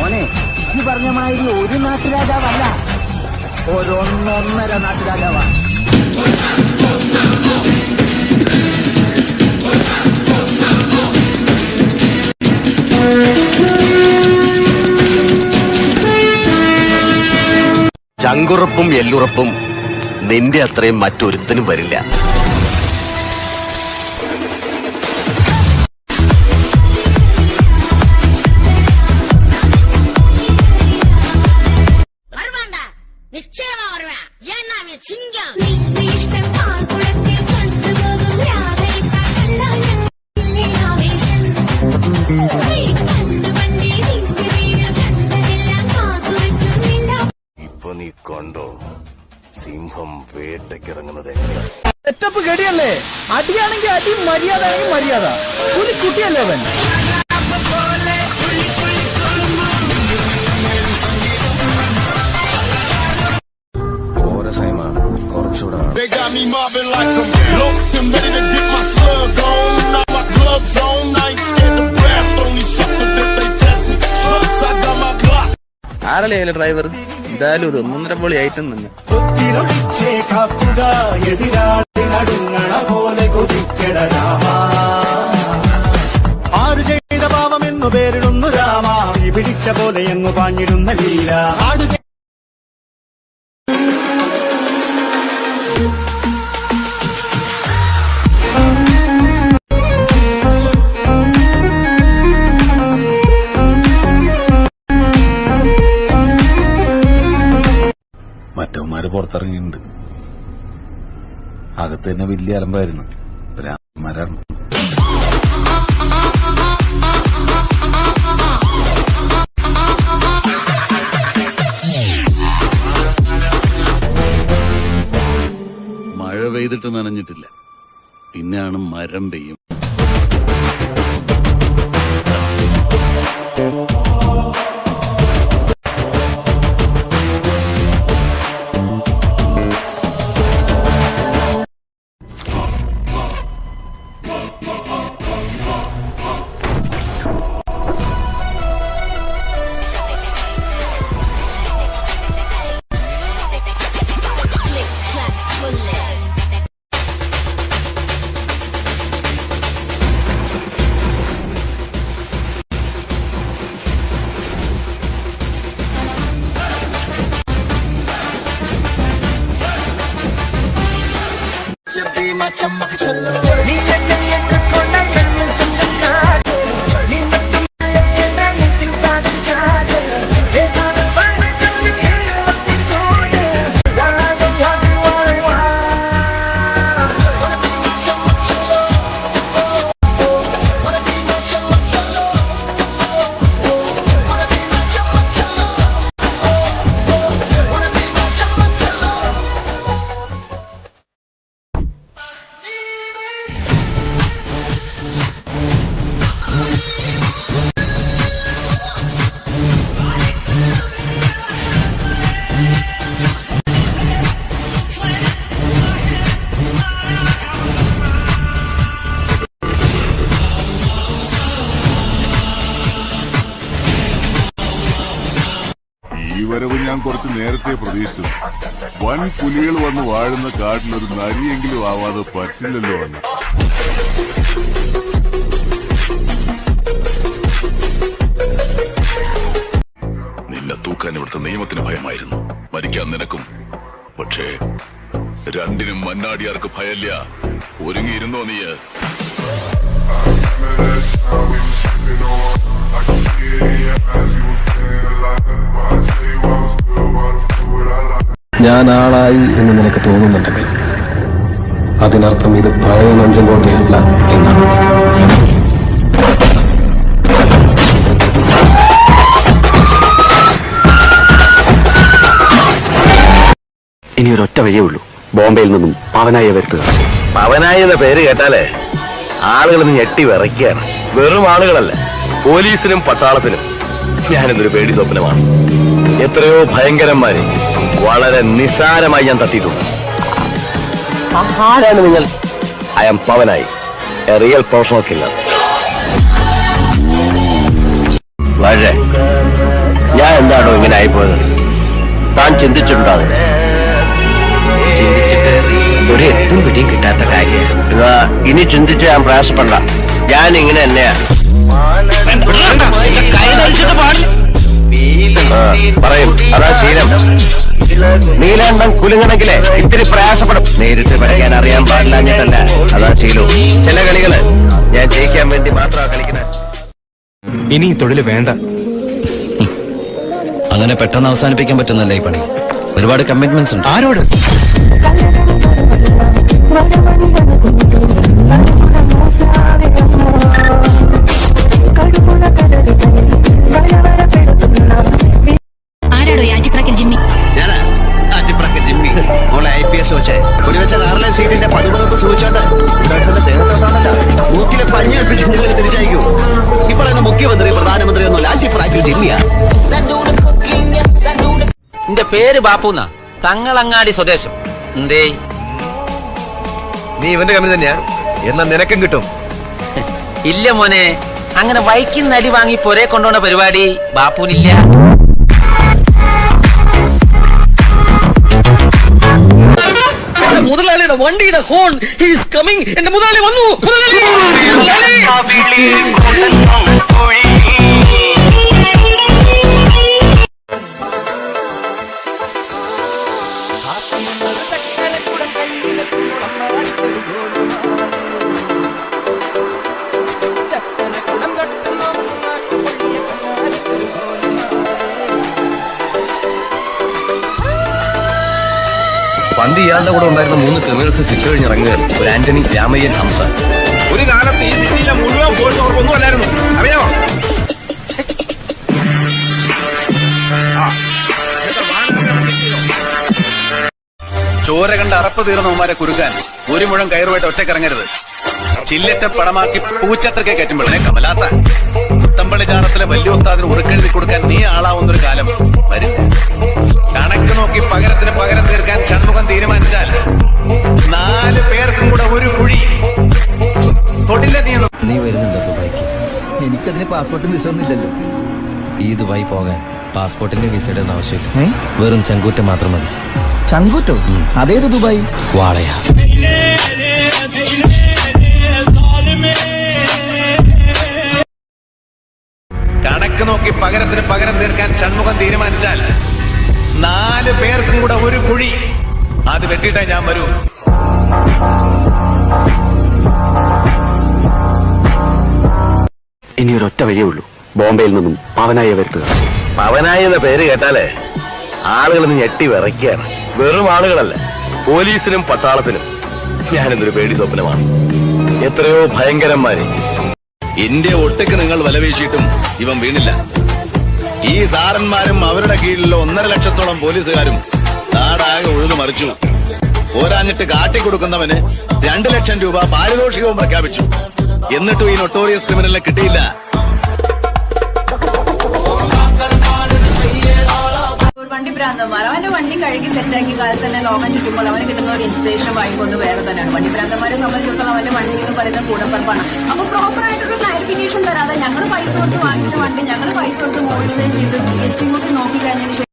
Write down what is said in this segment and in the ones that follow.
മോനെ, ഈ പറഞ്ഞ മാതിരി ഒരു നാട്ടുരാജാവല്ല, ഒരൊന്നൊന്നര നാട്ടുരാജാവാ. ചങ്കുറപ്പും എല്ലുറപ്പും നിന്റെ അത്രയും മറ്റൊരുത്തനും വരില്ല. ഇപ്പൊ നീ കണ്ടോ സിംഹം വേട്ടയ്ക്കിറങ്ങുന്നത് എങ്ങനെയാ? സെറ്റപ്പ് ഗടിയല്ലേ? അടിയാണെങ്കിൽ അടി, മര്യാദ ആണെങ്കിൽ മര്യാദ. കുട്ടിയല്ലേ അവൻ? കുറച്ചുകൂടെ ആരല്ലേ ഡ്രൈവർ? എന്തായാലും ഒരു 1.5 പൊളി ഐറ്റം തന്നെ. ആര് ചെയ്ത പാവമെന്നു പേരിടുന്നു രാമ, പിടിച്ച പോലെ എന്നു പാഞ്ഞിടുന്ന ലീല. മറ്റവന്മാര് പുറത്തിറങ്ങിയിട്ടുണ്ട്. അകത്ത് തന്നെ വലിയ അലമ്പായിരുന്നു. മരാണ് മഴ പെയ്തിട്ട് നനഞ്ഞിട്ടില്ല, പിന്നെയാണ് മരം പെയ്യും. ഈ വരവ് ഞാൻ കുറച്ച് നേരത്തെ പ്രതീക്ഷിച്ചു. വൻ പുലികൾ വന്ന് വാഴുന്ന കാട്ടിലൊരു നരിയെങ്കിലും ആവാതെ പറ്റില്ലല്ലോ എന്ന്. നിന്നെ തൂക്കാൻ ഇവിടുത്തെ നിയമത്തിന് ഭയമായിരുന്നു, മരിക്കാൻ നിനക്കും. പക്ഷേ രണ്ടിനും മന്നാടിയാർക്ക് ഭയമില്ല. ഒരുങ്ങിയിരുന്നോ നീ? ഞാൻ ആളായി എന്ന് നിനക്ക് തോന്നുന്നുണ്ടെങ്കിൽ അതിനർത്ഥം ഇത് പഴയ നഞ്ചങ്കോട്ടയല്ല എന്നാണ്. ഇനി ഒരൊറ്റ വഴിയേ ഉള്ളൂ, ബോംബെയിൽ നിന്നും പവനായ വരുത്തുക. പവനായ എന്ന പേര് കേട്ടാലേ ആളുകൾ ഞെട്ടി വിറയ്ക്കുകയാണ്. വെറും ആളുകളല്ല, പോലീസിനും പട്ടാളത്തിനും ഞാനിതൊരു പേടി സ്വപ്നമാണ്. എത്രയോ ഭയങ്കരന്മാരെ വളരെ നിസ്സാരമായി ഞാൻ തട്ടിയിട്ടുണ്ട്. ആരാണ് നിങ്ങൾ? I am Pavanayi, a real professional killer. വളരെ എന്താണോ ഇങ്ങനെ ആയിപ്പോയത്? താൻ ചിന്തിച്ചിട്ടുണ്ടോ അത്? ചിന്തിച്ചിട്ട് ഒരു എത്തും പിടിയും കിട്ടാത്ത കാര്യം. ഇനി ചിന്തിച്ച് ഞാൻ പ്രയാസപ്പെടണ്ട. ഞാൻ ഇങ്ങനെ തന്നെയാ. പറയും, അതാ ശീലം. നീലാണ്ടം കുലുങ്ങണമെങ്കിലേ ഇത്തിരി പ്രയാസപ്പെടും. നേരിട്ട് പഠിക്കാൻ അറിയാൻ പാടില്ലാഞ്ഞിട്ടല്ല, അതാ ശീലവും. ചില കളികള് ഞാൻ ജയിക്കാൻ വേണ്ടി മാത്രമാ കളിക്കുന്നത്. ഇനി ഈ തൊഴിൽ വേണ്ട. അങ്ങനെ പെട്ടെന്ന് അവസാനിപ്പിക്കാൻ പറ്റുന്നല്ലേ ഈ പണി? ഒരുപാട് കമ്മിറ്റ്മെന്റ്സ് ഉണ്ട്. ആരോട്? ആരാടോ ആറ്റിപ്രാക്കൽ ജിമ്മി? ഞാനാ ആറ്റിപ്രാക്കൽ ജിമ്മി. മോളെ IPS വെച്ചേ കുടിവെച്ച കാറിലെ സീറ്റിന്റെ പതുപതുപ്പ് സൂചിച്ചോണ്ട് ദേഹത്തോട്ടാണല്ലോ മൂക്കിലെ പഞ്ഞി വെപ്പിച്ച് നിങ്ങൾ തിരിച്ചയക്കൂ. ഈ പറയുന്ന മുഖ്യമന്ത്രി പ്രധാനമന്ത്രി ഒന്നുമല്ല, ആറ്റിപ്രാക്കൽ ജിമ്മിയാ. എന്റെ പേര് ബാപ്പുന്ന, തങ്ങളങ്ങാടി സ്വദേശം. എന്തേ നീ ഇവന്റെ കമ്പനി തന്നെയാ? എന്നാ നിനക്കും കിട്ടും. ഇല്ല മോനെ, അങ്ങനെ വൈക്കുന്ന അടി വാങ്ങി പൊരെ കൊണ്ടുപോണ പരിപാടി ബാപ്പുവിനില്ല. മുതലാളിയുടെ വണ്ടിയുടെ ഹോൺ ഈസ് കമ്മിങ്. എന്റെ മുതലാളി വന്നു. പണ്ട് ഇയാളുടെ കൂടെ ഉണ്ടായിരുന്ന 3 ക്രിമിനൽസ് ശിക്ഷ കഴിഞ്ഞ് ഇറങ്ങുകയാണ്. ഒരു ആന്റണി, രാമയ്യൻ, ഹംസ. ഒരു കാലത്ത് ഈ സിറ്റിയിലെ മുഴുവൻ ഫോഴ്സ് അവർക്കൊന്നും അല്ലായിരുന്നു, അറിയാമോ? ചോര കണ്ട് അറപ്പ് തീർന്നവന്മാരെ കുരുക്കാൻ ഒരു മുഴം കയറുമായിട്ട് ഒറ്റക്കിറങ്ങരുത്. ചില്ലറ്റ പടമാക്കി പൂച്ചത്രക്കെ കയറ്റുമ്പോഴേ കമലാത്ത പുത്തമ്പള്ളി ചാണത്തിലെ വലിയ ഉസ്താദിന് ഉറുക്കെഴുതി കൊടുക്കാൻ നീ ആളാവുന്നൊരു കാലം വരും. കണക്ക് നോക്കി പകരത്തിന് പകരം തീർക്കാൻ ഷൺമുഖം തീരുമാനിച്ചാൽ 4 പേർക്കും കൂടെ ഒരു കുഴി തൊട്ടില്ല. നീ വരുന്നുണ്ടോ ദുബായിക്ക്? എനിക്കതിന് പാസ്പോർട്ടും വിസ ഒന്നുമില്ലല്ലോ. ഈ ദുബായി പോകാൻ പാസ്പോർട്ടിന്റെ വിസയുടെ ഒന്നും ആവശ്യമില്ല. വെറും ചങ്കൂറ്റം മാത്രം മതി. ചങ്കൂറ്റോ? അതേത് ദുബായ്? വാളയാ. കണക്ക് നോക്കി പകരത്തിന് പകരം തീർക്കാൻ ഷൺമുഖം തീരുമാനിച്ചാൽ 4 പേർക്കും കൂടെ ഒരു കുഴി. അത് വെട്ടിയിട്ടേ ഞാൻ വരൂ. ഇനി ഒരൊറ്റ വഴിയേ ഉള്ളൂ. ബോംബെയിൽ നിന്നും പവനായെ വരുത്തുക. പവനായി എന്ന പേര് കേട്ടാലേ ആളുകൾ ഞെട്ടി വിറയ്ക്കുകയാണ്. വെറും ആളുകളല്ല, പോലീസിനും പട്ടാളത്തിനും ഞാനെന്തൊരു പേടി സ്വപ്നമാണ്. എത്രയോ ഭയങ്കരന്മാര്. ഇന്ത്യ ഒട്ടേക്ക് നിങ്ങൾ വലവീശിയിട്ടും ഇവൻ വീണില്ല. ഈ സാറന്മാരും അവരുടെ കീഴിലുള്ള 1.5 ലക്ഷത്തോളം പോലീസുകാരും നാടാകെ ഉഴുതു മറിച്ചു. പോരാഞ്ഞിട്ട് കാട്ടിക്കൊടുക്കുന്നവന് 2 ലക്ഷം രൂപ പാരിതോഷികവും പ്രഖ്യാപിച്ചു. എന്നിട്ടും ഈ നൊട്ടോറിയസ് ക്രിമിനലിനെ കിട്ടിയില്ല. വണ്ടി ഭ്രാന്തന്മാർ അവന്റെ വണ്ടി കഴുകി സെറ്റാക്കി കാലത്ത് തന്നെ ലോകം ചുറ്റുമ്പോൾ അവന് കിട്ടുന്ന ഒരു ഇൻസ്പിറേഷൻ വായിക്കൊന്ന് വേറെ തന്നെയാണ്. വണ്ടി ഭ്രാന്തന്മാരെ സംബന്ധിച്ചിടത്തോളം അവന്റെ വണ്ടി എന്ന് പറയുന്നത് കൂടപ്പറപ്പാണ്. അപ്പൊ പ്രോപ്പർ ആയിട്ടൊരു ക്ലാരിഫിക്കേഷൻ തരാതെ ഞങ്ങൾ പൈസ കൊടുത്ത് വാങ്ങിച്ച വണ്ടി ഞങ്ങൾ പൈസ കൊടുത്ത് മോഡിഫൈ ചെയ്ത് GST കൂട്ടി നോക്കിക്കഴിഞ്ഞതിന് ശേഷം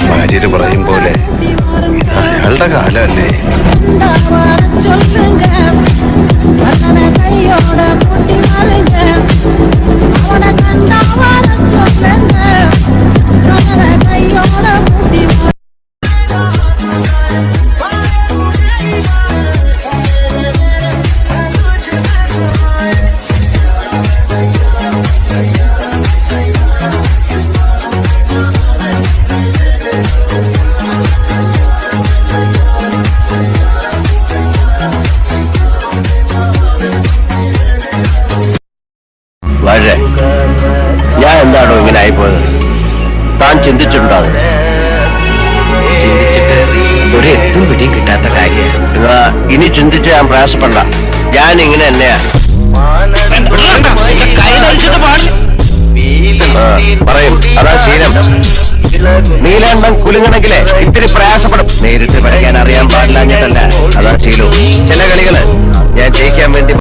ഭാര്യര് പറയും പോലെ അയാളുടെ കാലല്ലേ. ഞാൻ എന്താണോ ഇങ്ങനെ ആയിപ്പോയത്? താൻ ചിന്തിച്ചിട്ടുണ്ടാകും. ചിന്തിച്ചിട്ട് ഒരു എത്തും പിടിയും കിട്ടാത്ത കാര്യം. ഇനി ചിന്തിച്ച് ഞാൻ പ്രയാസപ്പെടണ്ട. ഞാൻ ഇങ്ങനെ തന്നെയാ. പറയും, അതാ ശീലം. നീലാണ്ടം കുലുങ്ങണമെങ്കിലേ ഇത്തിരി പ്രയാസപ്പെടും. നേരിട്ട് പഠിക്കാൻ അറിയാൻ പാടില്ലാഞ്ഞിട്ടല്ല, അതാ ശീലവും. ചില കളികള് ഞാൻ ജയിക്കാൻ വേണ്ടി